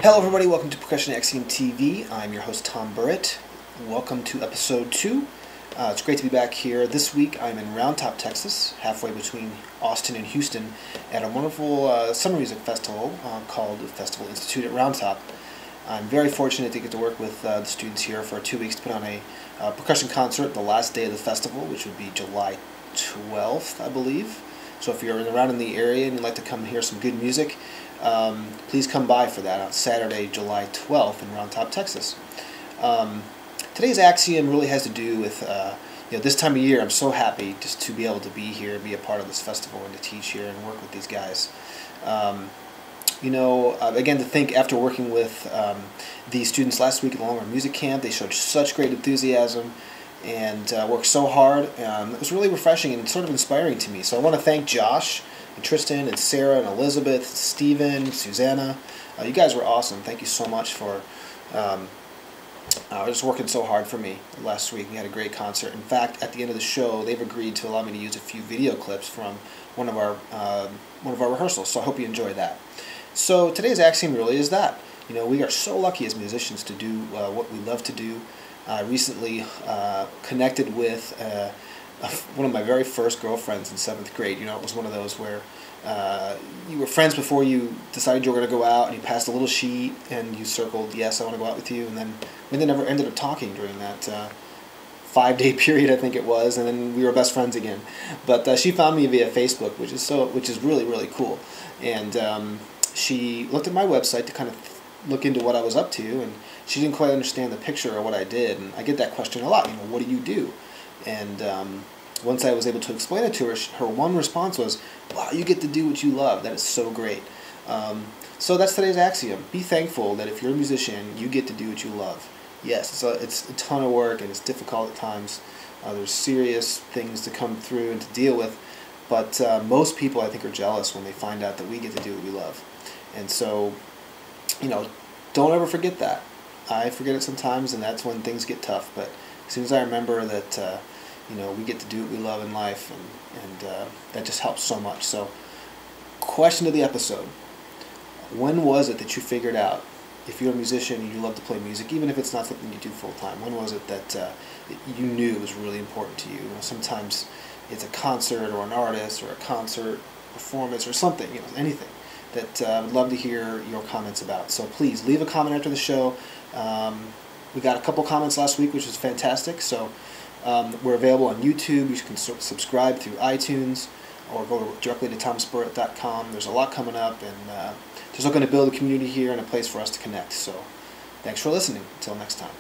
Hello everybody, welcome to Percussion Axiom TV. I'm your host Tom Burritt. Welcome to episode 2. It's great to be back here. This week I'm in Round Top, Texas, halfway between Austin and Houston, at a wonderful summer music festival called the Festival Institute at Round Top. I'm very fortunate to get to work with the students here for 2 weeks to put on a percussion concert the last day of the festival, which would be July 12th, I believe. So if you're around in the area and you'd like to come hear some good music, please come by for that on Saturday, July 12th in Round Top, Texas. Today's Axiom really has to do with this time of year. I'm so happy just to be able to be here, be a part of this festival, and to teach here and work with these guys. Again, to think after working with these students last week at the Longer Music Camp, they showed such great enthusiasm and worked so hard. It was really refreshing and sort of inspiring to me. So I want to thank Josh and Tristan and Sarah and Elizabeth, Stephen, Susanna. You guys were awesome. Thank you so much for just working so hard for me last week. We had a great concert. In fact, at the end of the show, they've agreed to allow me to use a few video clips from one of our rehearsals. So I hope you enjoy that. So today's Axiom really is that. We are so lucky as musicians to do what we love to do. I recently connected with one of my very first girlfriends in 7th grade. It was one of those where you were friends before you decided you were going to go out, and you passed a little sheet and you circled, yes, I want to go out with you, and then we never ended up talking during that 5-day period, I think it was, and then we were best friends again. But she found me via Facebook, which is really, really cool. And she looked at my website to kind of look into what I was up to, and she didn't quite understand the picture of what I did. And I get that question a lot, what do you do? And once I was able to explain it to her, her one response was, wow, you get to do what you love. That is so great. So that's today's Axiom. Be thankful that if you're a musician, you get to do what you love. Yes, it's a ton of work and it's difficult at times. There's serious things to come through and to deal with. But most people, I think, are jealous when they find out that we get to do what we love. And so, don't ever forget that. I forget it sometimes, and that's when things get tough. But as soon as I remember that, we get to do what we love in life, and that just helps so much. So, question of the episode: when was it that you figured out, if you're a musician and you love to play music, even if it's not something you do full time, when was it that you knew was really important to you? Sometimes it's a concert or an artist or a concert performance or something, anything that I would love to hear your comments about. So please leave a comment after the show. We got a couple comments last week, which was fantastic. So we're available on YouTube. You can subscribe through iTunes or go directly to tomsburritt.com. There's a lot coming up, and just looking to build a community here and a place for us to connect. So thanks for listening. Until next time.